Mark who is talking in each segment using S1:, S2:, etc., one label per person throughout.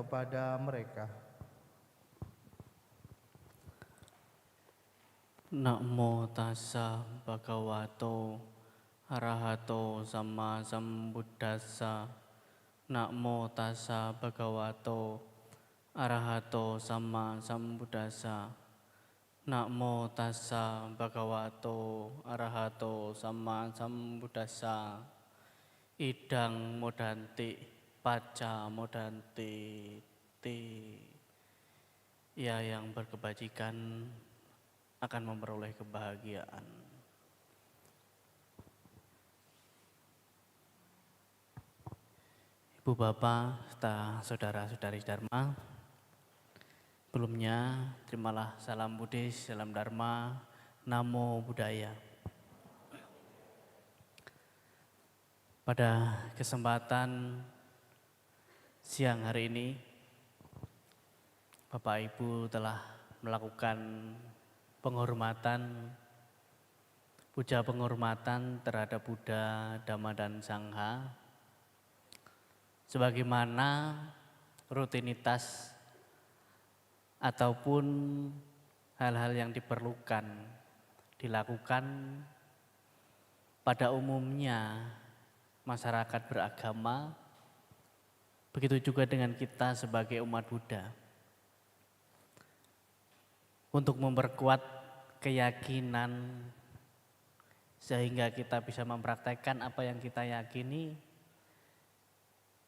S1: kepada mereka.
S2: Namo tassa bhagavato arahato sama sambuddhassa. Namo tassa bhagavato arahato sama sambuddhassa. Namo tassa bhagavato arahato sama sambuddhassa. Idang modanti paca modanti ti. Ya yang berkebajikan akan memperoleh kebahagiaan. Ibu bapak serta saudara-saudari Dharma, sebelumnya terimalah salam Buddhis, salam Dharma, Namo Buddhaya. Pada kesempatan siang hari ini, Bapak Ibu telah melakukan penghormatan, puja penghormatan terhadap Buddha, Dhamma, dan Sangha sebagaimana rutinitas ataupun hal-hal yang diperlukan dilakukan pada umumnya masyarakat beragama, begitu juga dengan kita sebagai umat Buddha, untuk memperkuat keyakinan sehingga kita bisa mempraktekkan apa yang kita yakini.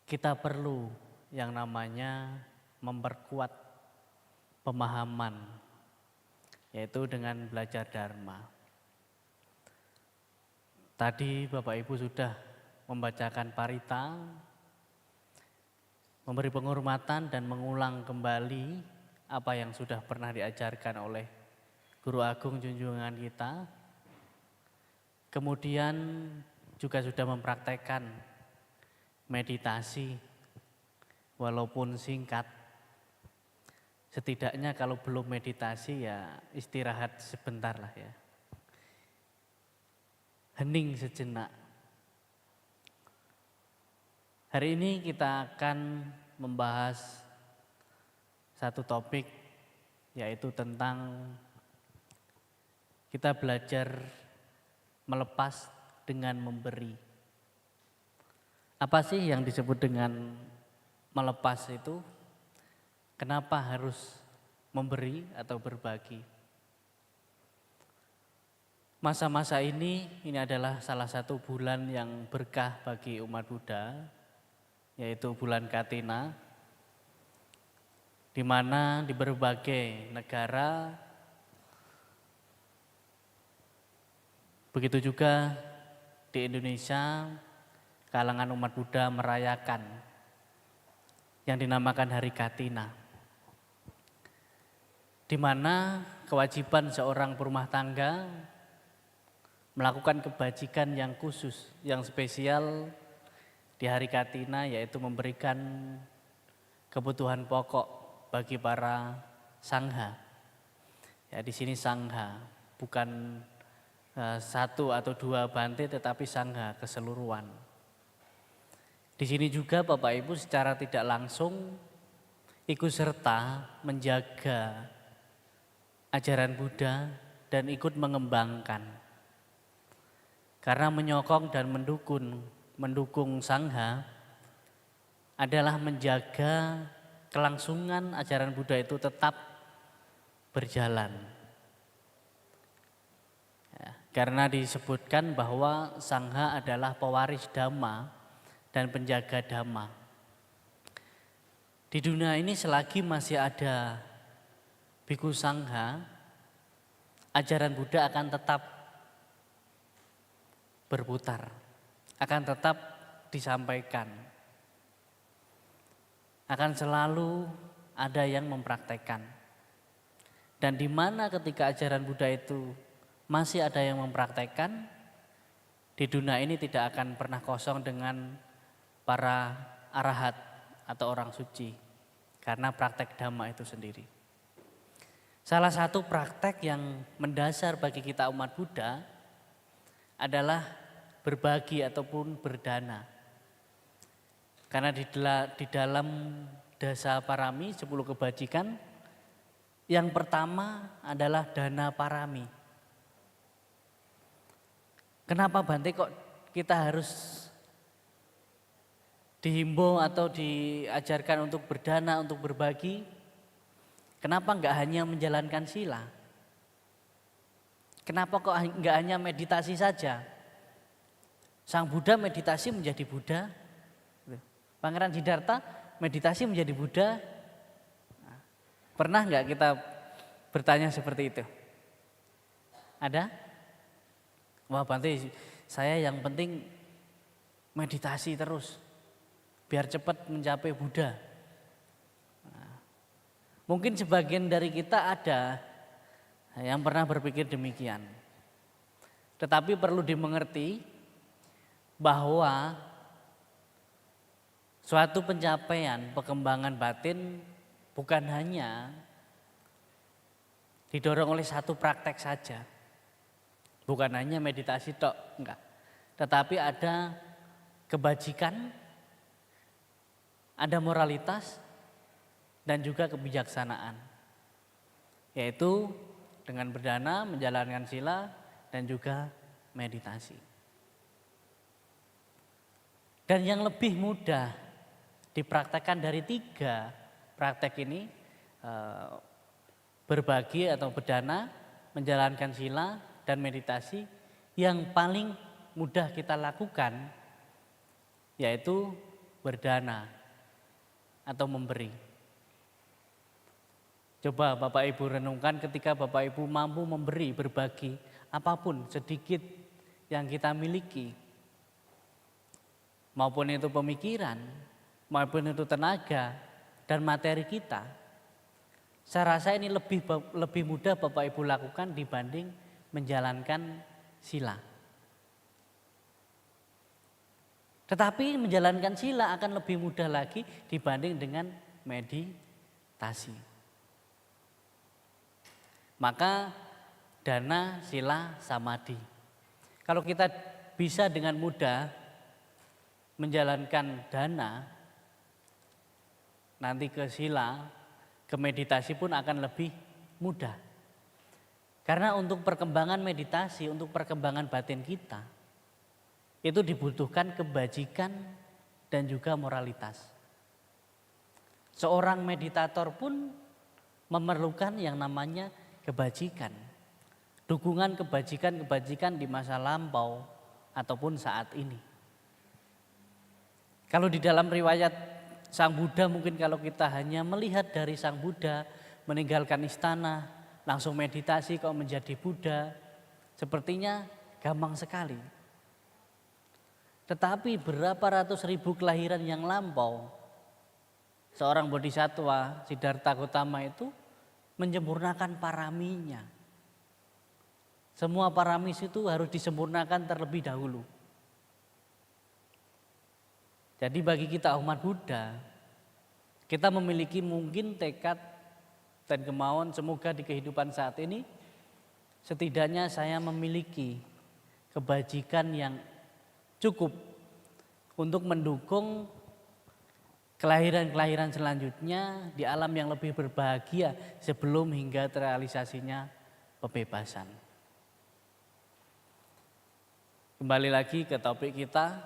S2: Kita perlu yang namanya memperkuat pemahaman, yaitu dengan belajar Dharma. Tadi Bapak Ibu sudah membacakan parita, memberi penghormatan dan mengulang kembali apa yang sudah pernah diajarkan oleh Guru Agung junjungan kita. Kemudian juga sudah mempraktekkan meditasi, walaupun singkat. Setidaknya kalau belum meditasi ya istirahat sebentar lah ya. Hening sejenak. Hari ini kita akan membahas satu topik, yaitu tentang kita belajar melepas dengan memberi. Apa sih yang disebut dengan melepas itu? Kenapa harus memberi atau berbagi? Masa-masa ini adalah salah satu bulan yang berkah bagi umat Buddha, yaitu bulan Katina, di mana di berbagai negara, begitu juga di Indonesia, kalangan umat Buddha merayakan yang dinamakan Hari Katina, di mana kewajiban seorang perumah tangga melakukan kebajikan yang khusus, yang spesial di Hari Katina, yaitu memberikan kebutuhan pokok bagi para sangha. Ya, di sini sangha bukan satu atau dua bante, tetapi sangha keseluruhan. Di sini juga Bapak Ibu secara tidak langsung ikut serta menjaga ajaran Buddha dan ikut mengembangkan. Karena menyokong dan mendukung sangha adalah menjaga kelangsungan ajaran Buddha itu tetap berjalan. Ya, karena disebutkan bahwa sangha adalah pewaris Dhamma dan penjaga Dhamma. Di dunia ini selagi masih ada bhikkhu sangha, ajaran Buddha akan tetap berputar, akan tetap disampaikan, akan selalu ada yang mempraktekkan. Dan di mana ketika ajaran Buddha itu masih ada yang mempraktekkan, di dunia ini tidak akan pernah kosong dengan para arahat atau orang suci, karena praktek Dhamma itu sendiri. Salah satu praktek yang mendasar bagi kita umat Buddha adalah berbagi ataupun berdana. Karena di dalam dasa parami, 10 kebajikan. Yang pertama adalah dana parami. Kenapa Bante kok kita harus dihimbau atau diajarkan untuk berdana, untuk berbagi? Kenapa enggak hanya menjalankan sila? Kenapa kok enggak hanya meditasi saja? Sang Buddha meditasi menjadi Buddha. Pangeran Siddhartha meditasi menjadi Buddha. Pernah enggak kita bertanya seperti itu? Ada? Wah Bante, saya yang penting meditasi terus. Biar cepat mencapai Buddha. Mungkin sebagian dari kita ada yang pernah berpikir demikian. Tetapi perlu dimengerti bahwa suatu pencapaian, perkembangan batin bukan hanya didorong oleh satu praktek saja. Bukan hanya meditasi tok, enggak. Tetapi ada kebajikan, ada moralitas, dan juga kebijaksanaan. Yaitu dengan berdana, menjalankan sila, dan juga meditasi. Dan yang lebih mudah dipraktekkan dari 3 praktek ini, berbagi atau berdana, menjalankan sila, dan meditasi, yang paling mudah kita lakukan yaitu berdana atau memberi. Coba Bapak Ibu renungkan ketika Bapak Ibu mampu memberi, berbagi apapun sedikit yang kita miliki. Maupun itu pemikiran, maupun itu tenaga dan materi kita. Saya rasa ini lebih mudah Bapak Ibu lakukan dibanding menjalankan sila. Tetapi menjalankan sila akan lebih mudah lagi dibanding dengan meditasi. Maka dana, sila, samadhi. Kalau kita bisa dengan mudah menjalankan dana, nanti ke sila, ke meditasi pun akan lebih mudah. Karena untuk perkembangan meditasi, untuk perkembangan batin kita, itu dibutuhkan kebajikan dan juga moralitas. Seorang meditator pun memerlukan yang namanya kebajikan. Dukungan kebajikan di masa lampau ataupun saat ini. Kalau di dalam riwayat Sang Buddha, mungkin kalau kita hanya melihat dari Sang Buddha meninggalkan istana, langsung meditasi kok menjadi Buddha, sepertinya gampang sekali. Tetapi berapa ratus ribu kelahiran yang lampau, seorang bodhisattva Siddhartha Gautama itu menyempurnakan paraminya. Semua paramis itu harus disempurnakan terlebih dahulu. Jadi bagi kita umat Buddha, kita memiliki mungkin tekad dan kemauan semoga di kehidupan saat ini setidaknya saya memiliki kebajikan yang cukup untuk mendukung kelahiran-kelahiran selanjutnya di alam yang lebih berbahagia sebelum hingga terrealisasinya pembebasan. Kembali lagi ke topik kita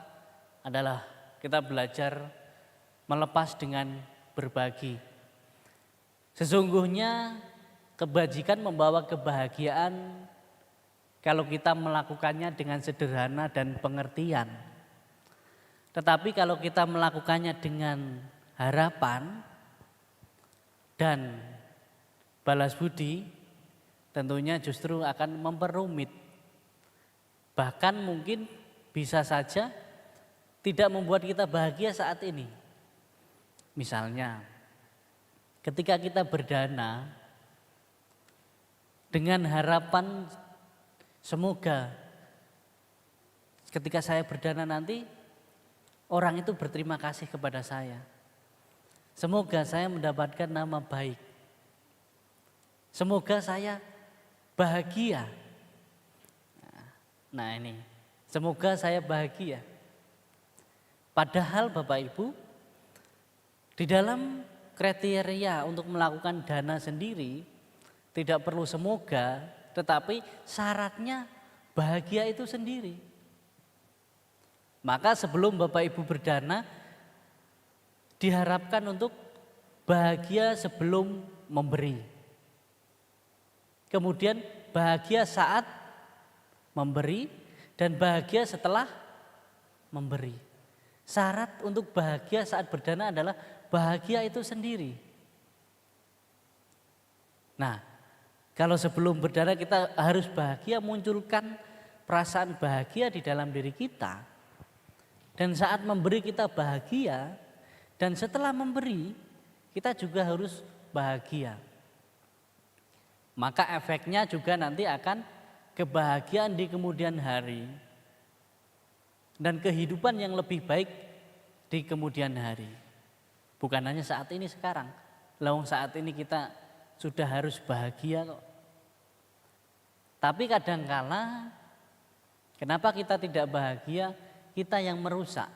S2: adalah kita belajar melepas dengan berbagi. Sesungguhnya kebajikan membawa kebahagiaan kalau kita melakukannya dengan sederhana dan pengertian. Tetapi kalau kita melakukannya dengan harapan dan balas budi, tentunya justru akan memperumit. Bahkan mungkin bisa saja tidak membuat kita bahagia saat ini. Misalnya, ketika kita berdana dengan harapan semoga ketika saya berdana nanti orang itu berterima kasih kepada saya. Semoga saya mendapatkan nama baik. Semoga saya bahagia. Nah ini, semoga saya bahagia. Padahal Bapak Ibu, di dalam kriteria untuk melakukan dana sendiri tidak perlu semoga, tetapi syaratnya bahagia itu sendiri. Maka sebelum Bapak Ibu berdana, diharapkan untuk bahagia sebelum memberi. Kemudian bahagia saat memberi dan bahagia setelah memberi. Syarat untuk bahagia saat berdana adalah bahagia itu sendiri. Nah, kalau sebelum berdana kita harus bahagia, munculkan perasaan bahagia di dalam diri kita. Dan saat memberi kita bahagia, dan setelah memberi kita juga harus bahagia. Maka efeknya juga nanti akan kebahagiaan di kemudian hari dan kehidupan yang lebih baik di kemudian hari. Bukan hanya saat ini sekarang. Lawang saat ini kita sudah harus bahagia kok. Tapi kadangkala kenapa kita tidak bahagia? Kita yang merusak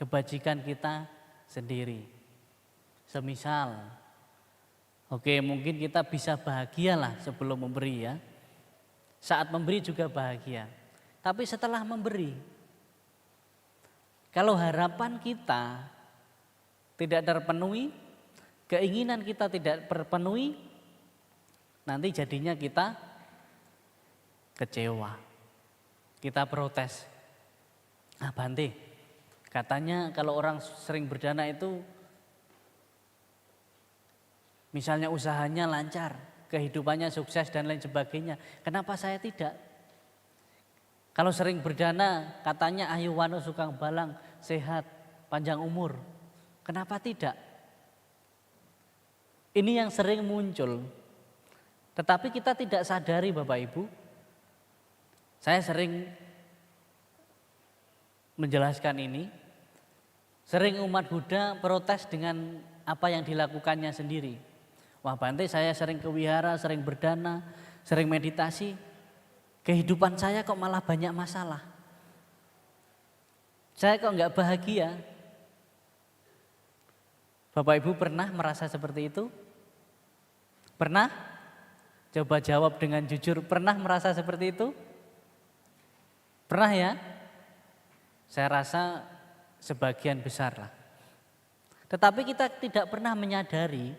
S2: kebajikan kita sendiri. Semisal, oke, mungkin kita bisa bahagialah sebelum memberi ya. Saat memberi juga bahagia. Tapi setelah memberi, kalau harapan kita tidak terpenuhi, keinginan kita tidak terpenuhi, nanti jadinya kita kecewa. Kita protes. Bante, katanya kalau orang sering berdana itu misalnya usahanya lancar, kehidupannya sukses dan lain sebagainya. Kenapa saya tidak? Kalau sering berdana katanya ayu wano sukang balang, sehat, panjang umur. Kenapa tidak? Ini yang sering muncul. Tetapi kita tidak sadari Bapak Ibu. Saya sering menjelaskan ini. Sering umat Buddha protes dengan apa yang dilakukannya sendiri. Wah Bante, saya sering ke wihara, sering berdana, sering meditasi. Kehidupan saya kok malah banyak masalah. Saya kok enggak bahagia. Bapak Ibu pernah merasa seperti itu? Pernah? Coba jawab dengan jujur, pernah merasa seperti itu? Pernah ya? Saya rasa sebagian besar lah. Tetapi kita tidak pernah menyadari,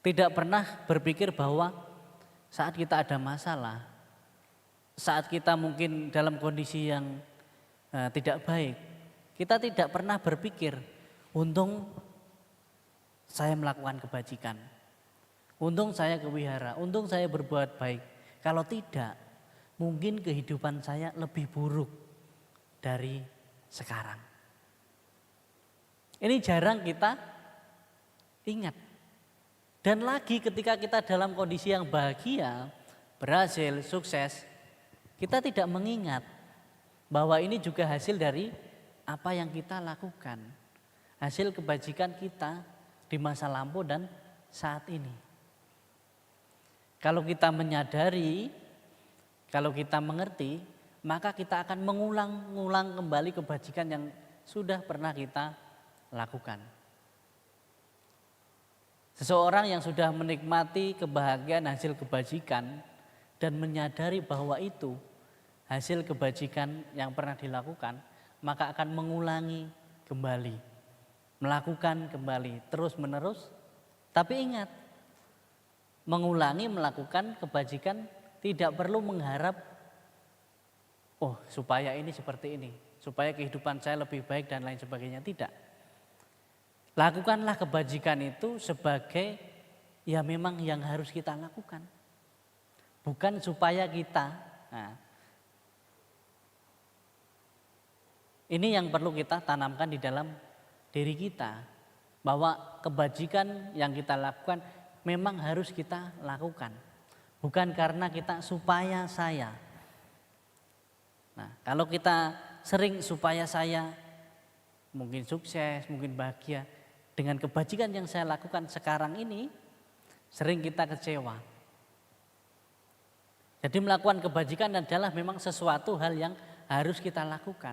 S2: tidak pernah berpikir bahwa saat kita ada masalah, saat kita mungkin dalam kondisi yang tidak baik, kita tidak pernah berpikir, untung saya melakukan kebajikan, untung saya ke wihara, untung saya berbuat baik. Kalau tidak, mungkin kehidupan saya lebih buruk dari sekarang. Ini jarang kita ingat. Dan lagi ketika kita dalam kondisi yang bahagia, berhasil, sukses, kita tidak mengingat bahwa ini juga hasil dari apa yang kita lakukan. Hasil kebajikan kita di masa lampau dan saat ini. Kalau kita menyadari, kalau kita mengerti, maka kita akan mengulang-ulang kembali kebajikan yang sudah pernah kita lakukan. Seseorang yang sudah menikmati kebahagiaan hasil kebajikan dan menyadari bahwa itu hasil kebajikan yang pernah dilakukan, maka akan mengulangi kembali, melakukan kembali, terus menerus. Tapi ingat, mengulangi melakukan kebajikan tidak perlu mengharap, oh supaya ini seperti ini, supaya kehidupan saya lebih baik dan lain sebagainya. Tidak. Lakukanlah kebajikan itu sebagai ya memang yang harus kita lakukan. Bukan supaya kita. Nah, ini yang perlu kita tanamkan di dalam diri kita. Bahwa kebajikan yang kita lakukan memang harus kita lakukan. Bukan karena kita supaya saya. Nah, kalau kita sering supaya saya mungkin sukses, mungkin bahagia, dengan kebajikan yang saya lakukan sekarang ini, sering kita kecewa. Jadi melakukan kebajikan adalah memang sesuatu hal yang harus kita lakukan.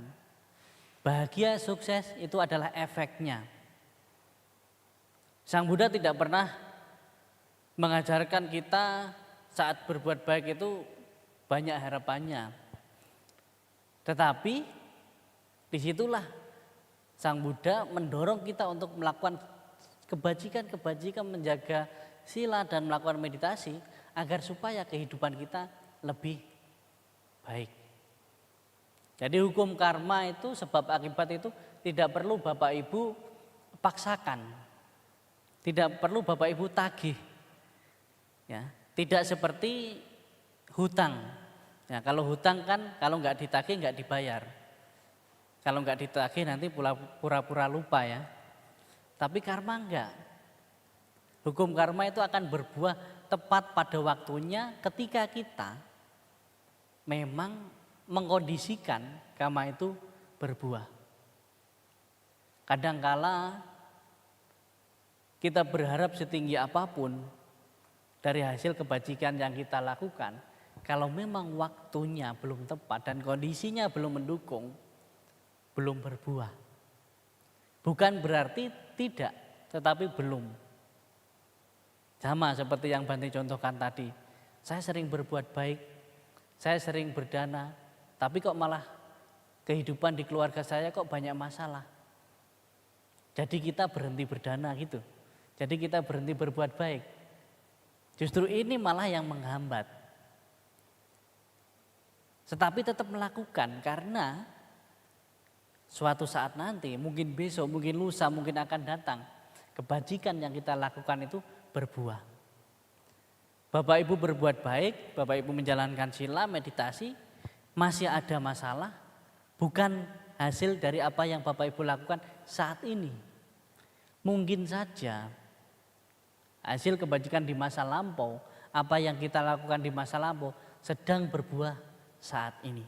S2: Bahagia, sukses itu adalah efeknya. Sang Buddha tidak pernah mengajarkan kita saat berbuat baik itu banyak harapannya. Tetapi disitulah Sang Buddha mendorong kita untuk melakukan kebajikan-kebajikan, menjaga sila dan melakukan meditasi agar supaya kehidupan kita lebih baik. Jadi hukum karma itu, sebab akibat itu tidak perlu Bapak Ibu paksakan. Tidak perlu Bapak Ibu tagih. Ya, tidak seperti hutang. Ya, kalau hutang kan kalau nggak ditagih nggak dibayar. Kalau nggak ditagih nanti pura-pura lupa ya. Tapi karma enggak. Hukum karma itu akan berbuah tepat pada waktunya ketika kita memang mengkondisikan karma itu berbuah. Kadangkala kita berharap setinggi apapun dari hasil kebajikan yang kita lakukan, kalau memang waktunya belum tepat dan kondisinya belum mendukung, belum berbuah. Bukan berarti tidak, tetapi belum. Sama seperti yang Bante contohkan tadi. Saya sering berbuat baik, saya sering berdana, tapi kok malah kehidupan di keluarga saya kok banyak masalah. Jadi kita berhenti berdana gitu. Jadi kita berhenti berbuat baik. Justru ini malah yang menghambat. Tetapi tetap melakukan karena suatu saat nanti, mungkin besok, mungkin lusa, mungkin akan datang. Kebajikan yang kita lakukan itu berbuah. Bapak Ibu berbuat baik, Bapak Ibu menjalankan sila, meditasi, masih ada masalah, bukan hasil dari apa yang Bapak Ibu lakukan saat ini. Mungkin saja hasil kebajikan di masa lampau, apa yang kita lakukan di masa lampau sedang berbuah saat ini.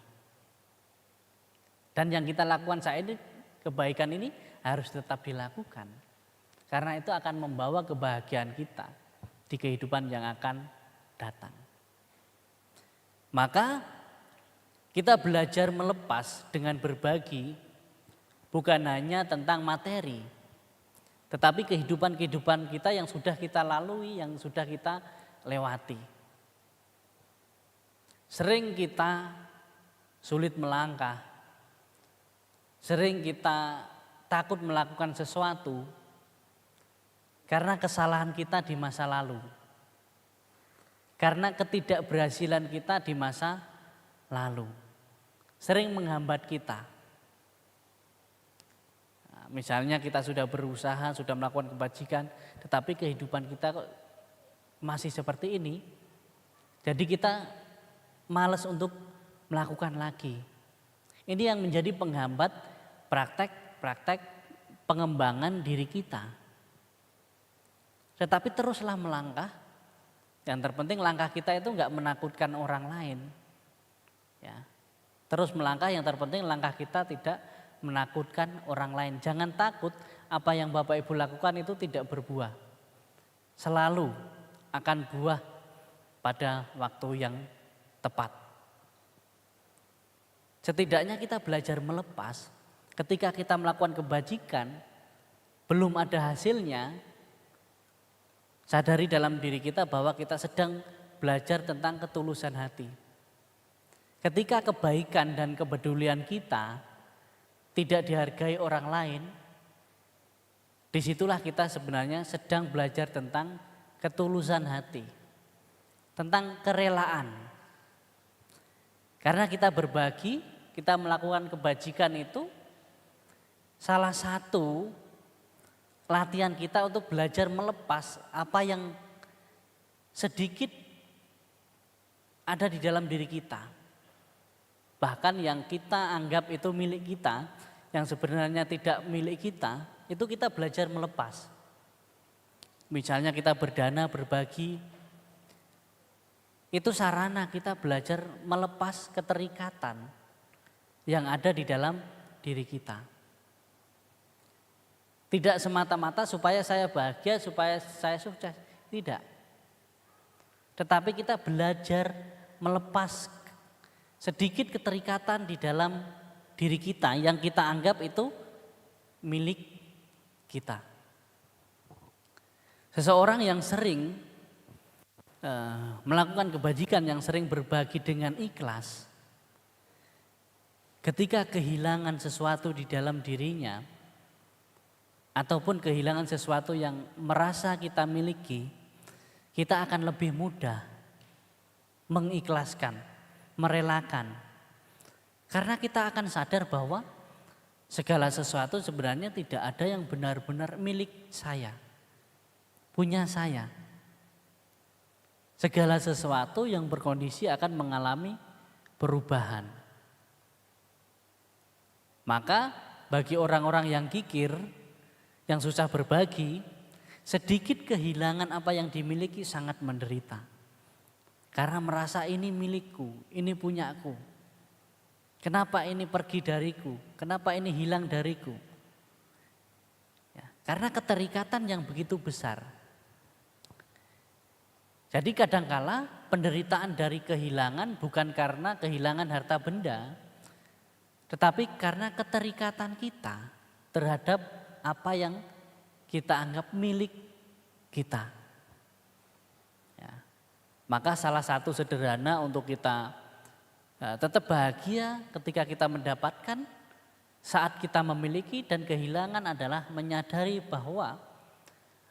S2: Dan yang kita lakukan saat ini, kebaikan ini harus tetap dilakukan. Karena itu akan membawa kebahagiaan kita di kehidupan yang akan datang. Maka kita belajar melepas dengan berbagi bukan hanya tentang materi, tetapi kehidupan-kehidupan kita yang sudah kita lalui, yang sudah kita lewati. Sering kita sulit melangkah, sering kita takut melakukan sesuatu karena kesalahan kita di masa lalu. Karena ketidakberhasilan kita di masa lalu. Sering menghambat kita. Nah, misalnya kita sudah berusaha, sudah melakukan kebajikan, tetapi kehidupan kita kok masih seperti ini. Jadi kita malas untuk melakukan lagi. Ini yang menjadi penghambat praktek pengembangan diri kita. Tetapi teruslah melangkah. Yang terpenting langkah kita itu enggak menakutkan orang lain. Ya. Terus melangkah, yang terpenting langkah kita tidak menakutkan orang lain. Jangan takut apa yang Bapak Ibu lakukan itu tidak berbuah. Selalu akan buah pada waktu yang tepat. Setidaknya kita belajar melepas. Ketika kita melakukan kebajikan, belum ada hasilnya, sadari dalam diri kita bahwa kita sedang belajar tentang ketulusan hati. Ketika kebaikan dan kepedulian kita tidak dihargai orang lain, disitulah kita sebenarnya sedang belajar tentang ketulusan hati, tentang kerelaan. Karena kita berbagi, kita melakukan kebajikan itu salah satu latihan kita untuk belajar melepas apa yang sedikit ada di dalam diri kita. Bahkan yang kita anggap itu milik kita, yang sebenarnya tidak milik kita, itu kita belajar melepas. Misalnya kita berdana, berbagi, itu sarana kita belajar melepas keterikatan yang ada di dalam diri kita. Tidak semata-mata supaya saya bahagia, supaya saya sukses. Tidak. Tetapi kita belajar melepas sedikit keterikatan di dalam diri kita yang kita anggap itu milik kita. Seseorang yang sering melakukan kebajikan, yang sering berbagi dengan ikhlas, ketika kehilangan sesuatu di dalam dirinya ataupun kehilangan sesuatu yang merasa kita miliki, kita akan lebih mudah mengikhlaskan, merelakan. Karena kita akan sadar bahwa segala sesuatu sebenarnya tidak ada yang benar-benar milik saya, punya saya. Segala sesuatu yang berkondisi akan mengalami perubahan. Maka bagi orang-orang yang kikir, yang susah berbagi, sedikit kehilangan apa yang dimiliki sangat menderita. Karena merasa ini milikku, ini punyaku. Kenapa ini pergi dariku? Kenapa ini hilang dariku? Ya, karena keterikatan yang begitu besar. Jadi kadangkala penderitaan dari kehilangan bukan karena kehilangan harta benda, tetapi karena keterikatan kita terhadap apa yang kita anggap milik kita. Ya. Maka salah satu sederhana untuk kita tetap bahagia ketika kita mendapatkan, saat kita memiliki dan kehilangan adalah menyadari bahwa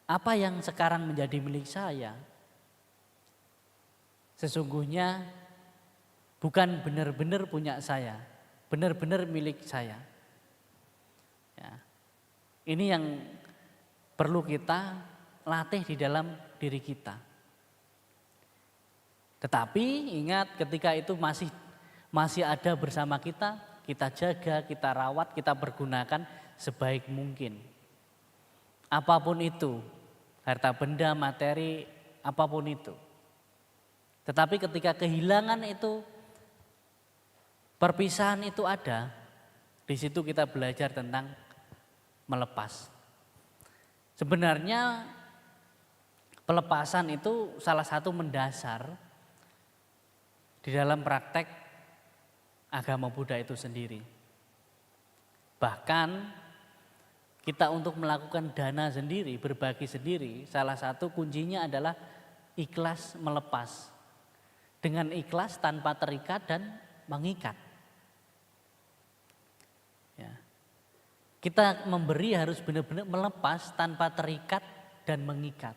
S2: apa yang sekarang menjadi milik saya sesungguhnya bukan benar-benar punya saya, benar-benar milik saya. Ya. Ini yang perlu kita latih di dalam diri kita. Tetapi ingat, ketika itu masih ada bersama kita, kita jaga, kita rawat, kita pergunakan sebaik mungkin. Apapun itu, harta benda, materi, apapun itu. Tetapi ketika kehilangan itu, perpisahan itu ada, di situ kita belajar tentang melepas. Sebenarnya pelepasan itu salah satu mendasar di dalam praktek agama Buddha itu sendiri. Bahkan kita untuk melakukan dana sendiri, berbagi sendiri, salah satu kuncinya adalah ikhlas melepas. Dengan ikhlas tanpa terikat dan mengikat. Ya. Kita memberi harus benar-benar melepas tanpa terikat dan mengikat.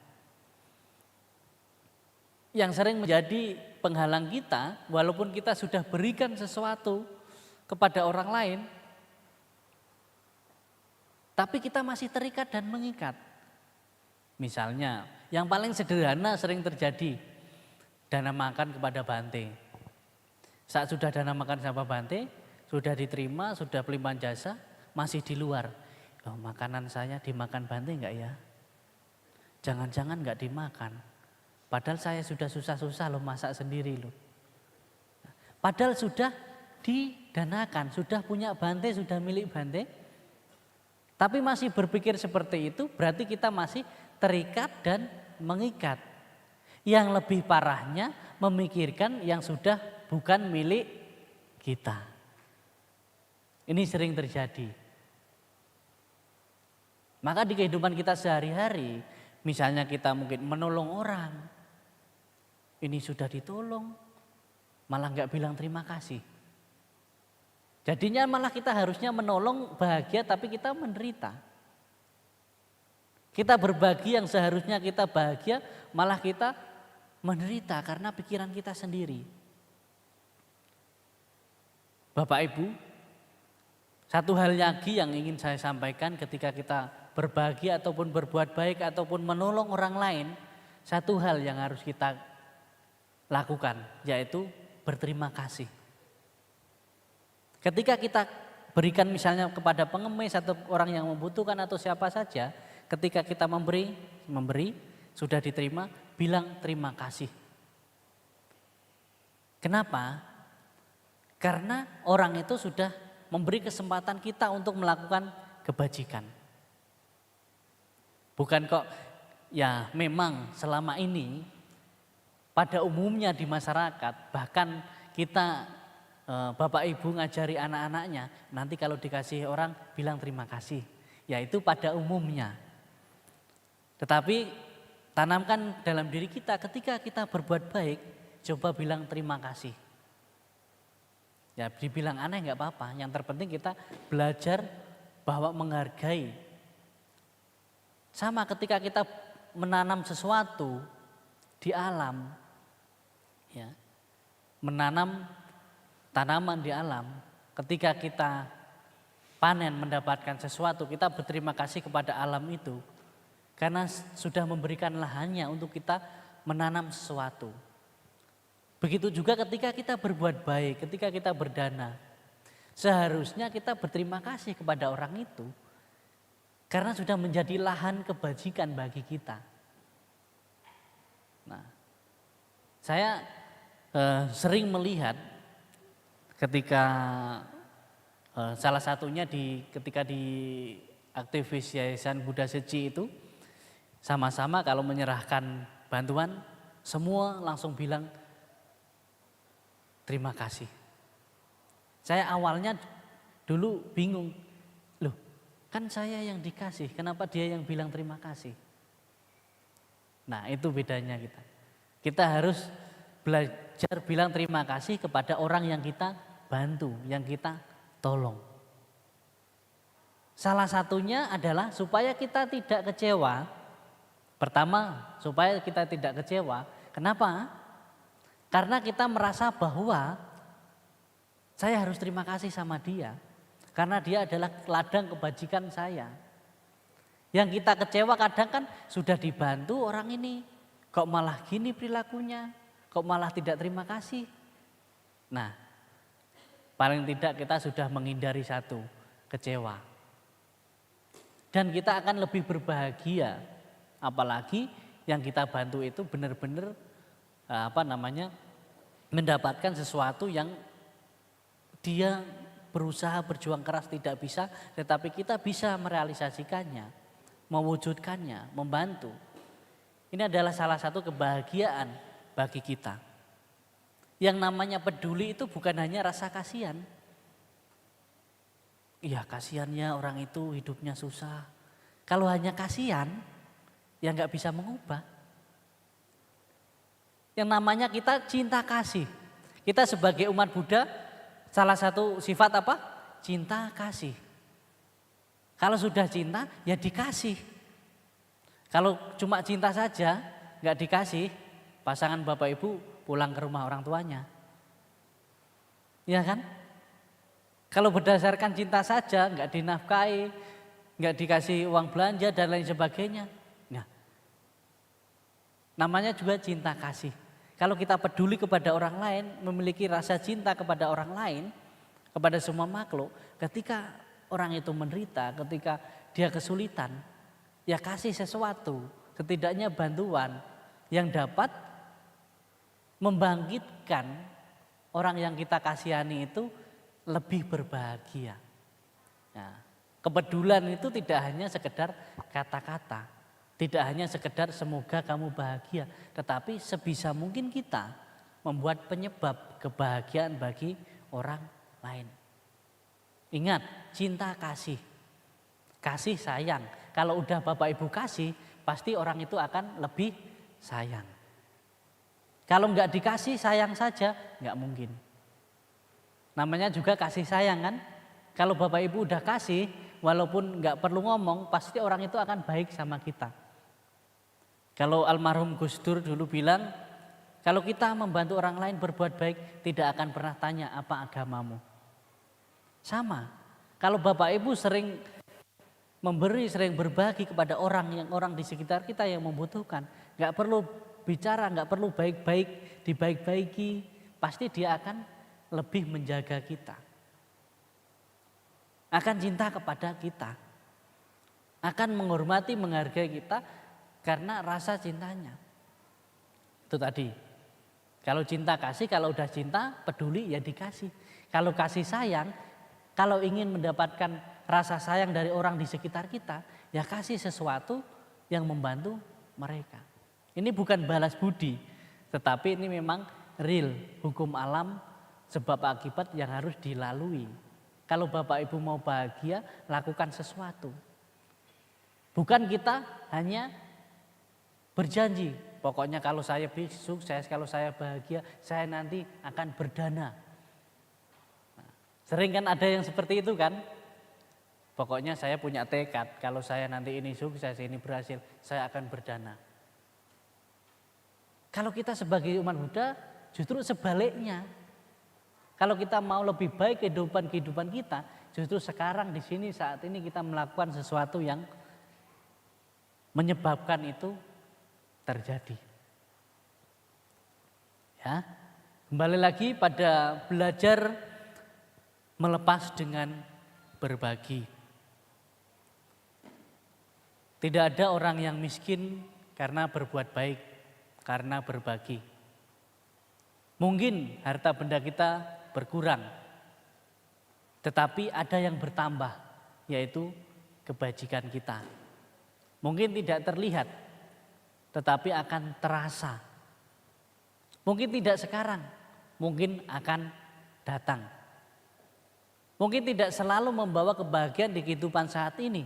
S2: Yang sering menjadi penghalang kita, walaupun kita sudah berikan sesuatu kepada orang lain, tapi kita masih terikat dan mengikat. Misalnya, yang paling sederhana sering terjadi, dana makan kepada Bante. Saat sudah dana makan sama Bante, sudah diterima, sudah pelimpahan jasa, masih di luar. Oh, makanan saya dimakan Bante enggak ya? Jangan-jangan enggak dimakan. Padahal saya sudah susah-susah loh masak sendiri loh. Padahal sudah didanakan, sudah punya Bante, sudah milik Bante. Tapi masih berpikir seperti itu, berarti kita masih terikat dan mengikat. Yang lebih parahnya memikirkan yang sudah bukan milik kita. Ini sering terjadi. Maka di kehidupan kita sehari-hari, misalnya kita mungkin menolong orang, ini sudah ditolong, malah nggak bilang terima kasih. Jadinya malah kita harusnya menolong bahagia tapi kita menderita. Kita berbagi yang seharusnya kita bahagia, malah kita menderita karena pikiran kita sendiri. Bapak Ibu, satu hal lagi yang ingin saya sampaikan ketika kita berbagi ataupun berbuat baik ataupun menolong orang lain, satu hal yang harus kita lakukan yaitu berterima kasih. Ketika kita berikan misalnya kepada pengemis atau orang yang membutuhkan atau siapa saja, ketika kita memberi sudah diterima, bilang terima kasih. Kenapa? Karena orang itu sudah memberi kesempatan kita untuk melakukan kebajikan. Bukan kok ya memang selama ini pada umumnya di masyarakat, bahkan kita Bapak Ibu ngajari anak-anaknya, nanti kalau dikasih orang bilang terima kasih. Ya itu pada umumnya. Tetapi Tanamkan dalam diri kita ketika kita berbuat baik, coba bilang terima kasih. Ya dibilang aneh nggak apa-apa, yang terpenting kita belajar bahwa menghargai. Sama ketika kita menanam sesuatu di alam, ya, menanam tanaman di alam, ketika kita panen mendapatkan sesuatu, kita berterima kasih kepada alam itu. Karena sudah memberikan lahannya untuk kita menanam sesuatu. Begitu juga ketika kita berbuat baik, ketika kita berdana. Seharusnya kita berterima kasih kepada orang itu. Karena sudah menjadi lahan kebajikan bagi kita. Nah, saya sering melihat ketika salah satunya ketika di aktivis Yayasan Buddha Seci itu, sama-sama kalau menyerahkan bantuan, semua langsung bilang terima kasih. Saya awalnya dulu bingung, loh kan saya yang dikasih, kenapa dia yang bilang terima kasih? Nah itu bedanya kita. Kita harus belajar bilang terima kasih kepada orang yang kita bantu, yang kita tolong. Salah satunya adalah supaya kita tidak kecewa. Pertama, supaya kita tidak kecewa. Kenapa? Karena kita merasa bahwa saya harus terima kasih sama dia. Karena dia adalah ladang kebajikan saya. Yang kita kecewa kadang kan sudah dibantu orang ini. Kok malah gini perilakunya? Kok malah tidak terima kasih? Nah, paling tidak kita sudah menghindari satu, kecewa. Dan kita akan lebih berbahagia. Apalagi yang kita bantu itu benar-benar mendapatkan sesuatu yang dia berusaha berjuang keras tidak bisa, tetapi kita bisa merealisasikannya, mewujudkannya, membantu. Ini adalah salah satu kebahagiaan bagi kita. Yang namanya peduli itu bukan hanya rasa kasihan. Iya kasihannya orang itu hidupnya susah. Kalau hanya kasihan, ya nggak bisa mengubah. Yang namanya kita cinta kasih. Kita sebagai umat Buddha, salah satu sifat apa? Cinta kasih. Kalau sudah cinta, ya dikasih. Kalau cuma cinta saja, nggak dikasih, pasangan bapak ibu pulang ke rumah orang tuanya. Iya kan? Kalau berdasarkan cinta saja, nggak dinafkahi, nggak dikasih uang belanja dan lain sebagainya. Nah, namanya juga cinta kasih. Kalau kita peduli kepada orang lain, memiliki rasa cinta kepada orang lain, kepada semua makhluk, ketika orang itu menderita, ketika dia kesulitan, ya kasih sesuatu, setidaknya bantuan yang dapat membangkitkan orang yang kita kasihani itu lebih berbahagia. Nah, kepedulian itu tidak hanya sekedar kata-kata. Tidak hanya sekedar semoga kamu bahagia, tetapi sebisa mungkin kita membuat penyebab kebahagiaan bagi orang lain. Ingat, cinta kasih, kasih sayang. Kalau udah bapak ibu kasih, pasti orang itu akan lebih sayang. Kalau nggak dikasih sayang saja, nggak mungkin. Namanya juga kasih sayang kan. Kalau bapak ibu udah kasih, walaupun nggak perlu ngomong, pasti orang itu akan baik sama kita. Kalau almarhum Gus Dur dulu bilang, kalau kita membantu orang lain berbuat baik, tidak akan pernah tanya apa agamamu. Sama, kalau bapak ibu sering memberi, sering berbagi kepada orang di sekitar kita yang membutuhkan, nggak perlu bicara, nggak perlu baik-baik, dibaik-baiki, pasti dia akan lebih menjaga kita. Akan cinta kepada kita, akan menghormati, menghargai kita, karena rasa cintanya. Itu tadi. Kalau cinta kasih, kalau udah cinta peduli ya dikasih. Kalau kasih sayang, kalau ingin mendapatkan rasa sayang dari orang di sekitar kita, ya kasih sesuatu yang membantu mereka. Ini bukan balas budi, tetapi ini memang real hukum alam sebab akibat yang harus dilalui. Kalau bapak ibu mau bahagia, lakukan sesuatu. Bukan kita hanya berjanji, pokoknya kalau saya sukses, kalau saya bahagia, saya nanti akan berdana. Nah, sering kan ada yang seperti itu kan? Pokoknya saya punya tekad, kalau saya nanti ini sukses, ini berhasil, saya akan berdana. Kalau kita sebagai umat Buddha justru sebaliknya. Kalau kita mau lebih baik kehidupan kita, justru sekarang di sini saat ini kita melakukan sesuatu yang menyebabkan itu terjadi. Ya, kembali lagi pada belajar melepas dengan berbagi. Tidak ada orang yang miskin karena berbuat baik, karena berbagi. Mungkin harta benda kita berkurang, tetapi ada yang bertambah, yaitu kebajikan kita. Mungkin tidak terlihat, tetapi akan terasa. Mungkin tidak sekarang, mungkin akan datang. Mungkin tidak selalu membawa kebahagiaan di kehidupan saat ini,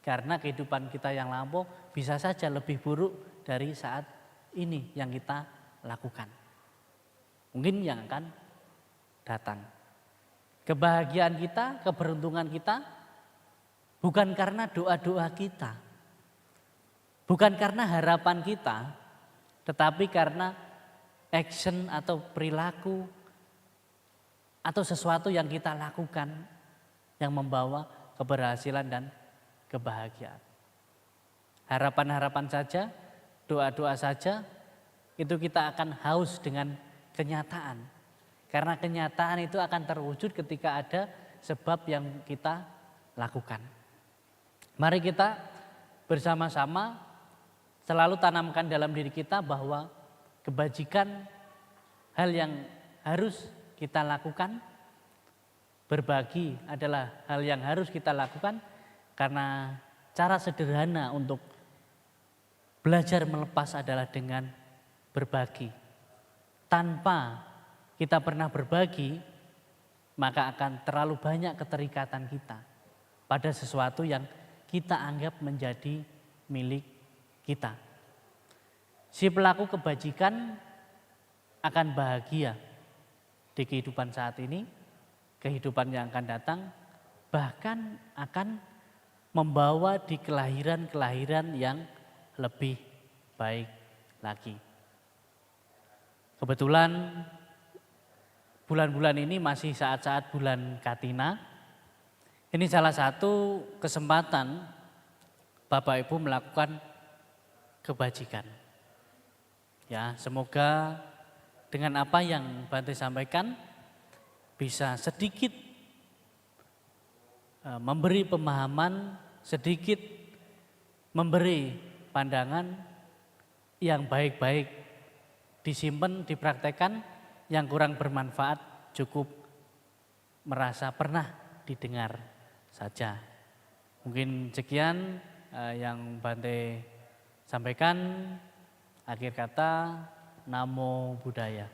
S2: karena kehidupan kita yang lampau bisa saja lebih buruk dari saat ini yang kita lakukan. Mungkin yang akan datang. Kebahagiaan kita, keberuntungan kita bukan karena doa-doa kita, bukan karena harapan kita, tetapi karena action atau perilaku atau sesuatu yang kita lakukan yang membawa keberhasilan dan kebahagiaan. Harapan-harapan saja, doa-doa saja, itu kita akan haus dengan kenyataan. Karena kenyataan itu akan terwujud ketika ada sebab yang kita lakukan. Mari kita bersama-sama selalu tanamkan dalam diri kita bahwa kebajikan hal yang harus kita lakukan, berbagi adalah hal yang harus kita lakukan, karena cara sederhana untuk belajar melepas adalah dengan berbagi. Tanpa kita pernah berbagi, maka akan terlalu banyak keterikatan kita pada sesuatu yang kita anggap menjadi milik kita. Si pelaku kebajikan akan bahagia di kehidupan saat ini, kehidupan yang akan datang, bahkan akan membawa di kelahiran-kelahiran yang lebih baik lagi. Kebetulan bulan-bulan ini masih saat-saat bulan Katina. Ini salah satu kesempatan Bapak Ibu melakukan kebajikan. Ya, semoga dengan apa yang Bante sampaikan bisa sedikit memberi pemahaman, sedikit memberi pandangan yang baik-baik, disimpan, dipraktekkan, yang kurang bermanfaat cukup merasa pernah didengar saja. Mungkin sekian yang Bante sampaikan. Akhir kata, Namo Buddhaya.